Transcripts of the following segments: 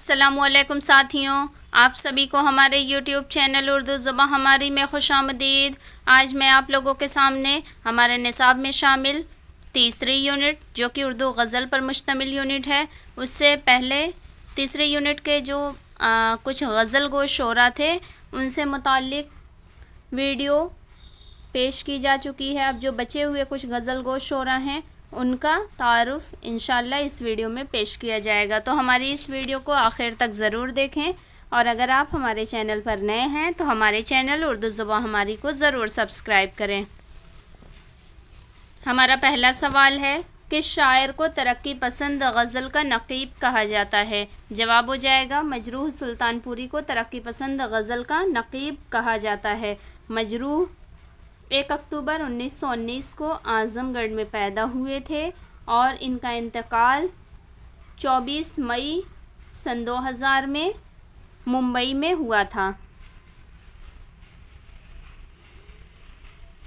السلام علیکم ساتھیوں، آپ سبھی کو ہمارے یوٹیوب چینل اردو زبان ہماری میں خوش آمدید۔ آج میں آپ لوگوں کے سامنے ہمارے نصاب میں شامل تیسری یونٹ جو کہ اردو غزل پر مشتمل یونٹ ہے، اس سے پہلے تیسری یونٹ کے جو کچھ غزل گو شعرا تھے ان سے متعلق ویڈیو پیش کی جا چکی ہے۔ اب جو بچے ہوئے کچھ غزل گو شعرا ہیں ان کا تعارف انشاءاللہ اس ویڈیو میں پیش کیا جائے گا، تو ہماری اس ویڈیو کو آخر تک ضرور دیکھیں، اور اگر آپ ہمارے چینل پر نئے ہیں تو ہمارے چینل اردو زبان ہماری کو ضرور سبسکرائب کریں۔ ہمارا پہلا سوال ہے کہ شاعر کو ترقی پسند غزل کا نقیب کہا جاتا ہے؟ جواب ہو جائے گا مجروح سلطان پوری کو ترقی پسند غزل کا نقیب کہا جاتا ہے۔ مجروح 1 اکتوبر 1919 کو اعظم گڑھ میں پیدا ہوئے تھے اور ان کا انتقال 24 مئی سن 2000 میں ممبئی میں ہوا تھا۔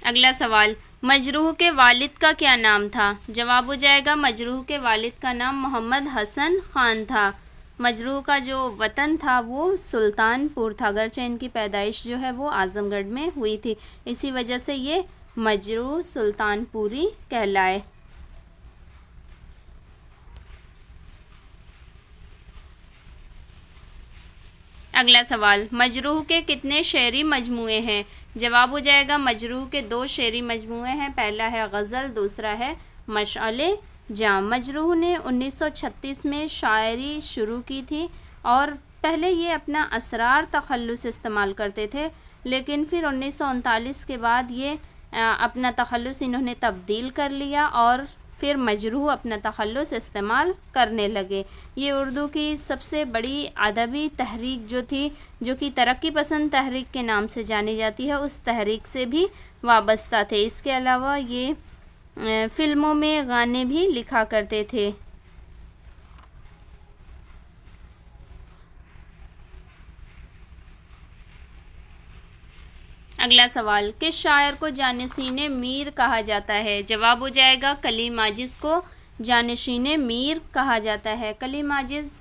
اگلا سوال، مجروح کے والد کا کیا نام تھا؟ جواب ہو جائے گا مجروح کے والد کا نام محمد حسن خان تھا۔ مجروح کا جو وطن تھا وہ سلطان پور تھا، اگرچہ ان کی پیدائش جو ہے وہ اعظم گڑھ میں ہوئی تھی، اسی وجہ سے یہ مجروح سلطان پوری کہلائے۔ اگلا سوال، مجروح کے کتنے شعری مجموعے ہیں؟ جواب ہو جائے گا مجروح کے 2 شعری مجموعے ہیں، پہلا ہے غزل، دوسرا ہے مشعل جام۔ مجروح نے 1936 میں شاعری شروع کی تھی اور پہلے یہ اپنا اسرار تخلص استعمال کرتے تھے، لیکن پھر 1939 کے بعد یہ اپنا تخلص انہوں نے تبدیل کر لیا اور پھر مجروح اپنا تخلص استعمال کرنے لگے۔ یہ اردو کی سب سے بڑی ادبی تحریک جو تھی، جو کہ ترقی پسند تحریک کے نام سے جانی جاتی ہے، اس تحریک سے بھی وابستہ تھے۔ اس کے علاوہ یہ فلموں میں گانے بھی لکھا کرتے تھے۔ اگلا سوال، کس شاعر کو جانشین میر کہا جاتا ہے؟ جواب ہو جائے گا کلیم عاجز کو جانشین میر کہا جاتا ہے۔ کلیم عاجز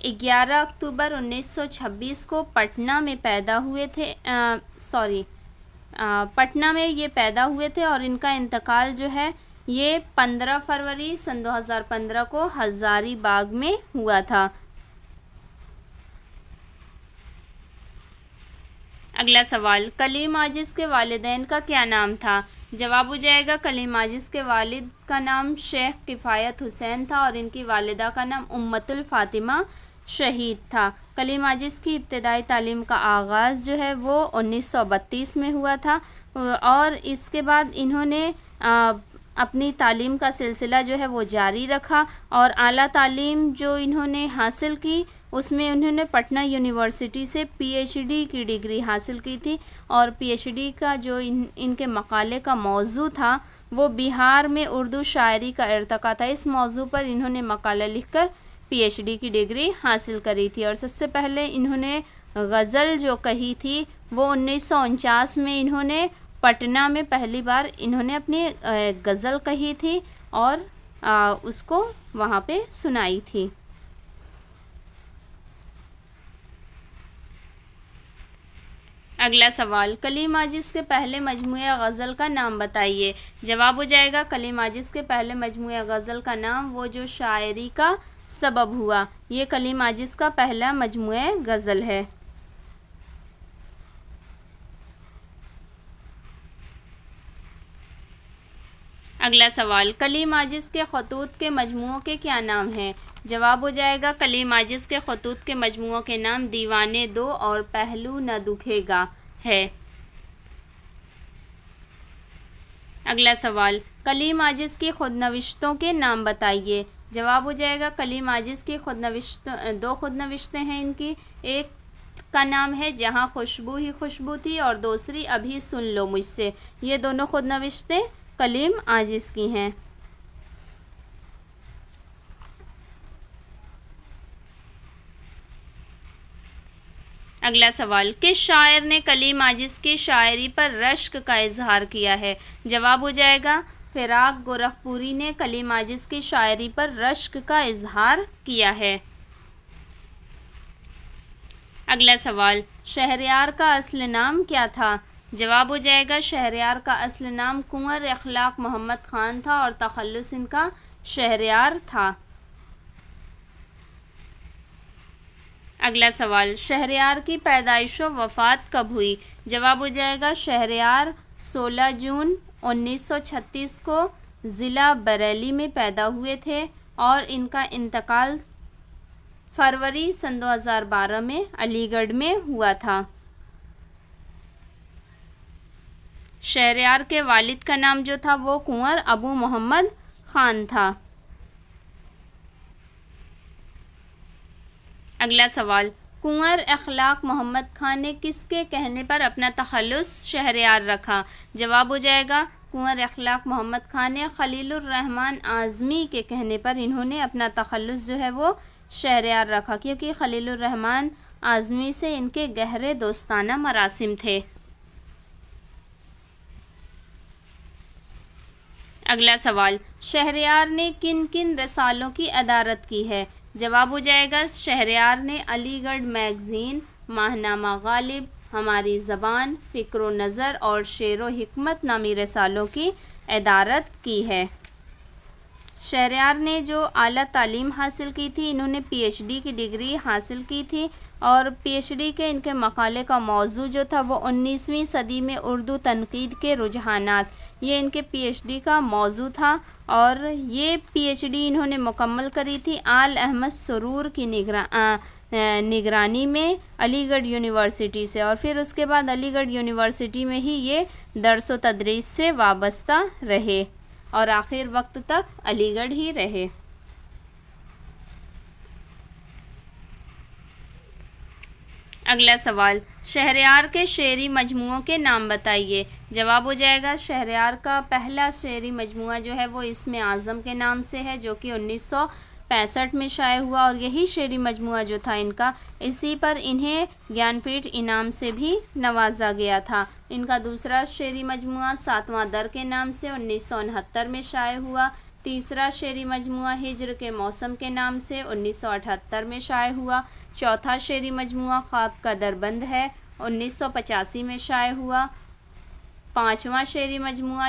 11 اکتوبر 1926 کو پٹنہ میں پیدا ہوئے تھے، پٹنہ میں یہ پیدا ہوئے تھے اور ان کا انتقال جو ہے یہ 15 فروری سن 2015 کو ہزاری باغ میں ہوا تھا۔ اگلا سوال، کلیم عاجز کے والدین کا کیا نام تھا؟ جواب ہو جائے گا کلیم عاجز کے والد کا نام شیخ کفایت حسین تھا اور ان کی والدہ کا نام امت الفاطمہ شہید تھا۔ کلیم عاجز کی ابتدائی تعلیم کا آغاز جو ہے وہ 1932 میں ہوا تھا اور اس کے بعد انہوں نے اپنی تعلیم کا سلسلہ جو ہے وہ جاری رکھا اور اعلیٰ تعلیم جو انہوں نے حاصل کی اس میں انہوں نے پٹنہ یونیورسٹی سے پی ایچ ڈی کی ڈگری حاصل کی تھی، اور پی ایچ ڈی کا جو ان کے مقالے کا موضوع تھا وہ بہار میں اردو شاعری کا ارتقاء تھا۔ اس موضوع پر انہوں نے مقالہ لکھ کر پی ایچ ڈی کی ڈگری حاصل کری تھی، اور سب سے پہلے انہوں نے غزل جو کہی تھی وہ 1949 میں انہوں نے پٹنہ میں پہلی بار انہوں نے اپنی غزل کہی تھی اور اس کو وہاں پہ سنائی تھی۔ اگلا سوال، کلیم عاجز کے پہلے مجموعہ غزل کا نام بتائیے؟ جواب ہو جائے گا کلیم عاجز کے پہلے مجموعہ غزل کا نام وہ جو شاعری کا سبب ہوا، یہ کلیم عاجز کا پہلا مجموعہ غزل ہے۔ اگلا سوال، کلیم عاجز کے خطوط کے مجموعوں کے کیا نام ہیں؟ جواب ہو جائے گا کلیم عاجز کے خطوط کے مجموعوں کے نام دیوانے دو اور پہلو نہ دکھے گا ہے۔ اگلا سوال، کلیم عاجز کی خودنوشتوں کے نام بتائیے؟ جواب ہو جائے گا کلیم عاجز کی دو خودنوشتیں ہیں ان کی، ایک کا نام ہے جہاں خوشبو ہی خوشبو تھی اور دوسری ابھی سن لو مجھ سے، یہ دونوں خودنوشتیں کلیم عاجز کی ہیں۔ اگلا سوال، کس شاعر نے کلیم عاجز کی شاعری پر رشک کا اظہار کیا ہے؟ جواب ہو جائے گا فراق گورکھپوری نے کلیم عاجز کی شاعری پر رشک کا اظہار کیا ہے۔ اگلا سوال، شہریار کا اصل نام کیا تھا؟ جواب ہو جائے گا شہریار کا اصل نام کنور اخلاق محمد خان تھا اور تخلص ان کا شہریار تھا۔ اگلا سوال، شہریار کی پیدائش و وفات کب ہوئی؟ جواب ہو جائے گا شہریار 16 جون 1936 کو ضلع بریلی میں پیدا ہوئے تھے اور ان کا انتقال فروری سن 2012 میں علی گڑھ میں ہوا تھا۔ شہریار کے والد کا نام جو تھا وہ کنور ابو محمد خان تھا۔ اگلا سوال، کنور اخلاق محمد خان نے کس کے کہنے پر اپنا تخلص شہریار رکھا؟ جواب ہو جائے گا کنور اخلاق محمد خان نے خلیل الرحمن اعظمی کے کہنے پر انہوں نے اپنا تخلص جو ہے وہ شہریار رکھا، کیونکہ خلیل الرحمن اعظمی سے ان کے گہرے دوستانہ مراسم تھے۔ اگلا سوال، شہریار نے کن کن رسالوں کی ادارت کی ہے؟ جواب ہو جائے گا شہریار نے علی گڑھ میگزین، ماہنامہ غالب، ہماری زبان، فکر و نظر اور شعر و حکمت نامی رسالوں کی ادارت کی ہے۔ شہریار نے جو اعلیٰ تعلیم حاصل کی تھی، انہوں نے پی ایچ ڈی کی ڈگری حاصل کی تھی اور پی ایچ ڈی کے ان کے مقالے کا موضوع جو تھا وہ 19ویں صدی میں اردو تنقید کے رجحانات، یہ ان کے پی ایچ ڈی کا موضوع تھا اور یہ پی ایچ ڈی انہوں نے مکمل کری تھی آل احمد سرور کی نگرانی میں علی گڑھ یونیورسٹی سے، اور پھر اس کے بعد علی گڑھ یونیورسٹی میں ہی یہ درس و تدریس سے وابستہ رہے اور آخر وقت تک علی گڑھ ہی رہے۔ اگلا سوال، شہریار کے شعری مجموعوں کے نام بتائیے۔ جواب ہو جائے گا شہریار کا پہلا شعری مجموعہ جو ہے وہ اسم اعظم کے نام سے ہے، جو کہ 1965 میں شائع ہوا اور یہی شعری مجموعہ جو تھا ان کا، اسی پر انہیں گیان پیٹھ انعام سے بھی نوازا گیا تھا۔ ان کا دوسرا شعری مجموعہ ساتواں در کے نام سے 1969 میں شائع ہوا۔ تیسرا شعری مجموعہ ہجر کے موسم کے نام سے 1978 میں شائع ہوا۔ چوتھا شعری مجموعہ خواب کا دربند ہے، 1985 میں شائع ہوا۔ پانچواں شعری مجموعہ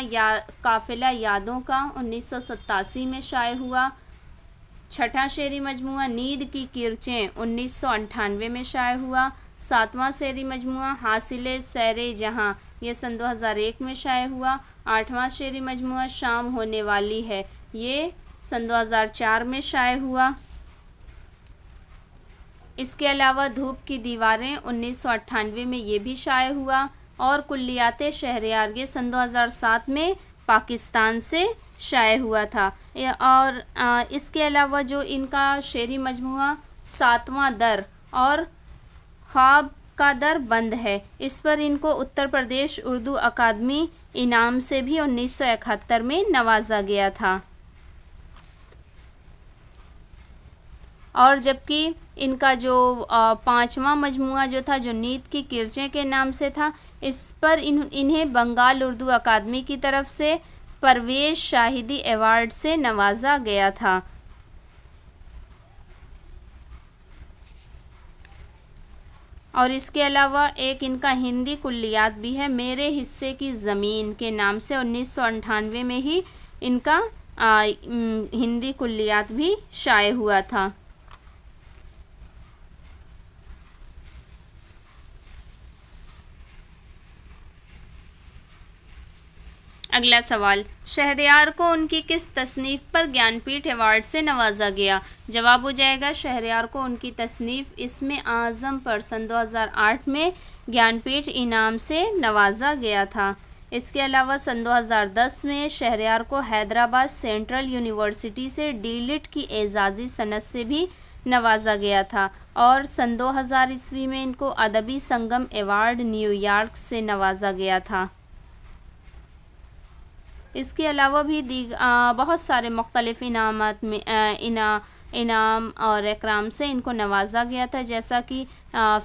قافلہ یادوں کا 1987 میں شائع ہوا۔ چھٹا شعری مجموعہ نیند کی کرچیں 1998 میں شائع ہوا۔ ساتواں شعری مجموعہ حاصل سیر جہاں، یہ سن 2001 میں شائع ہوا۔ آٹھواں شعری مجموعہ شام ہونے والی ہے، یہ سن 2004 میں شائع ہوا۔ اس کے علاوہ دھوپ کی دیواریں 1998 میں یہ بھی شائع ہوا اور کلیات شہریار یہ سن 2007 میں پاکستان سے شائع ہوا تھا۔ اور اس کے علاوہ جو ان کا شعری مجموعہ ساتواں در اور خواب کا در بند ہے، اس پر ان کو اتر پردیش اردو اکادمی انعام سے بھی 1971 میں نوازا گیا تھا۔ اور جبکہ ان کا جو پانچواں مجموعہ جو تھا جو نیند کی کرچیں کے نام سے تھا، اس پر انہیں بنگال اردو اکادمی کی طرف سے پرویز شاہدی ایوارڈ سے نوازا گیا تھا۔ اور اس کے علاوہ ایک ان کا ہندی کلیات بھی ہے، میرے حصے کی زمین کے نام سے 1998 میں ہی ان کا ہندی کلیات بھی شائع ہوا تھا۔ اگلا سوال، شہریار کو ان کی کس تصنیف پر گیان پیٹھ ایوارڈ سے نوازا گیا؟ جواب ہو جائے گا شہریار کو ان کی تصنیف اسم اعظم پر سن 2008 میں گیان پیٹھ انعام سے نوازا گیا تھا۔ اس کے علاوہ سن 2010 میں شہریار کو حیدرآباد سینٹرل یونیورسٹی سے ڈی لٹ کی اعزازی سند سے بھی نوازا گیا تھا اور سن 2000 میں ان کو ادبی سنگم ایوارڈ نیو یارک سے نوازا گیا تھا۔ اس کے علاوہ بھی بہت سارے مختلف انعام اور اکرام سے ان کو نوازا گیا تھا، جیسا کہ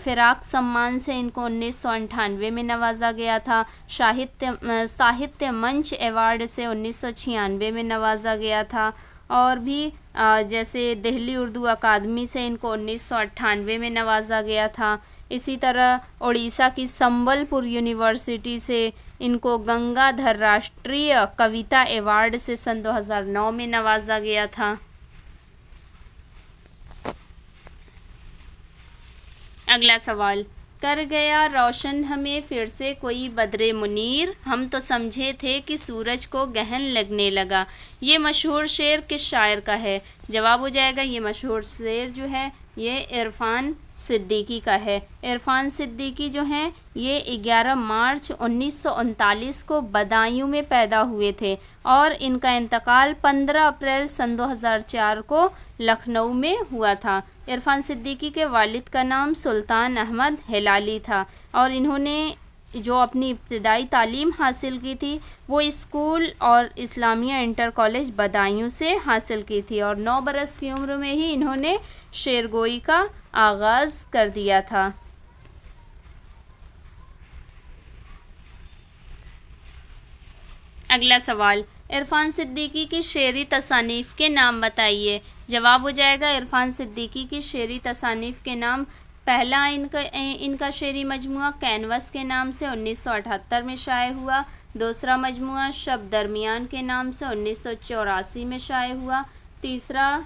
فراق سمان سے ان کو 1998 میں نوازا گیا تھا، ساہتیہ منچ ایوارڈ سے 1996 میں نوازا گیا تھا، اور بھی جیسے دہلی اردو اکادمی سے ان کو 1998 میں نوازا گیا تھا۔ اسی طرح اڑیسہ کی سمبل پور یونیورسٹی سے ان کو گنگا دھر راشٹریہ کویتا ایوارڈ سے سن 2009 میں نوازا گیا تھا۔ اگلا سوال، کر گیا روشن ہمیں پھر سے کوئی بدر منیر، ہم تو سمجھے تھے کہ سورج کو گہن لگنے لگا، یہ مشہور شعر کس شاعر کا ہے؟ جواب ہو جائے گا یہ مشہور شعر جو ہے یہ عرفان صدیقی کا ہے۔ عرفان صدیقی جو ہیں یہ 11 مارچ 1939 کو بدایوں میں پیدا ہوئے تھے اور ان کا انتقال 15 اپریل سن 2004 کو لکھنؤ میں ہوا تھا۔ عرفان صدیقی کے والد کا نام سلطان احمد ہلالی تھا اور انہوں نے جو اپنی ابتدائی تعلیم حاصل کی تھی وہ اسکول اور اسلامیہ انٹر کالج بدایوں سے حاصل کی تھی اور 9 برس کی عمر میں ہی انہوں نے شعر گوئی کا آغاز کر دیا تھا۔ اگلا سوال، عرفان صدیقی کی شعری تصانیف کے نام بتائیے۔ جواب ہو جائے گا عرفان صدیقی کی شعری تصانیف کے نام، پہلا ان کا شعری مجموعہ کینوس کے نام سے 1978 میں شائع ہوا، دوسرا مجموعہ شب درمیان کے نام سے 1984 میں شائع ہوا، تیسرا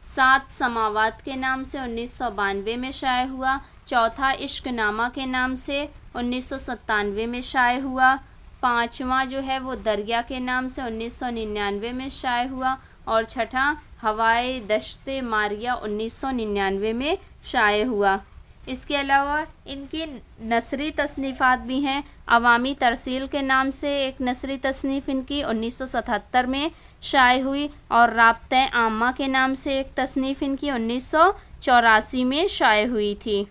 7 سماوات کے نام سے 1992 میں شائع ہوا، چوتھا عشق نامہ کے نام سے 1997 میں شائع ہوا، پانچواں جو ہے وہ دریا کے نام سے 1999 میں شائع ہوا اور چھٹا ہوائے دشت ماریہ 1999 میں شائع ہوا۔ اس کے علاوہ ان کی نثری تصنیفات بھی ہیں، عوامی ترسیل کے نام سے ایک نثری تصنیف ان کی 1977 میں شائع ہوئی اور رابطہ عامہ کے نام سے ایک تصنیف ان کی 1984 میں شائع ہوئی تھی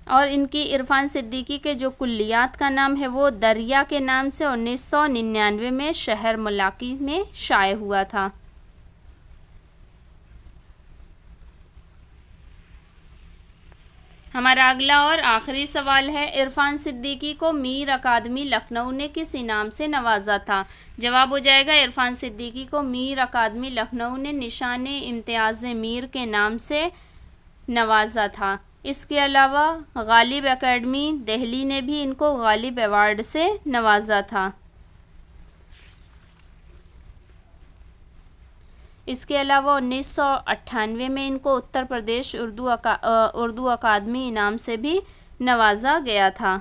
اور ان کی عرفان صدیقی کے جو کلیات کا نام ہے وہ دریا کے نام سے 1999 میں شہر ملاقی میں شائع ہوا تھا۔ ہمارا اگلا اور آخری سوال ہے، عرفان صدیقی کو میر اکادمی لکھنؤ نے کس انعام سے نوازا تھا؟ جواب ہو جائے گا عرفان صدیقی کو میر اکادمی لکھنؤ نے نشان امتیاز میر کے نام سے نوازا تھا۔ اس کے علاوہ غالب اکیڈمی دہلی نے بھی ان کو غالب ایوارڈ سے نوازا تھا۔ اس کے علاوہ 1998 میں ان کو اتر پردیش اردو اکادمی انعام سے بھی نوازا گیا تھا۔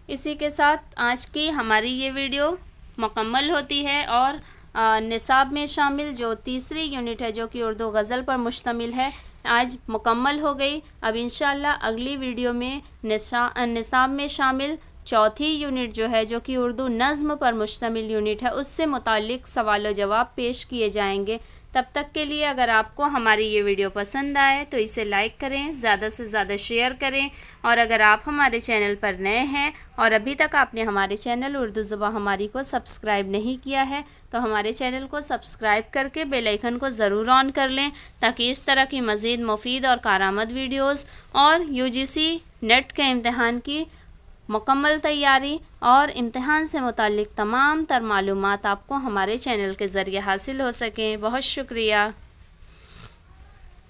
اسی کے ساتھ آج کی ہماری یہ ویڈیو مکمل ہوتی ہے اور نصاب میں شامل جو تیسری یونٹ ہے جو کہ اردو غزل پر مشتمل ہے آج مکمل ہو گئی۔ اب انشاءاللہ اگلی ویڈیو میں نصاب میں شامل چوتھی یونٹ جو ہے جو کہ اردو نظم پر مشتمل یونٹ ہے اس سے متعلق سوال و جواب پیش کیے جائیں گے۔ تب تک کے لیے اگر آپ کو ہماری یہ ویڈیو پسند آئے تو اسے لائک کریں، زیادہ سے زیادہ شیئر کریں اور اگر آپ ہمارے چینل پر نئے ہیں اور ابھی تک آپ نے ہمارے چینل اردو زبان ہماری کو سبسکرائب نہیں کیا ہے تو ہمارے چینل کو سبسکرائب کر کے بیل آئیکن کو ضرور آن کر لیں تاکہ اس طرح کی مزید مفید اور کارآمد ویڈیوز اور UGC نیٹ کے امتحان کی مکمل تیاری اور امتحان سے متعلق تمام تر معلومات آپ کو ہمارے چینل کے ذریعے حاصل ہو سکیں۔ بہت شکریہ۔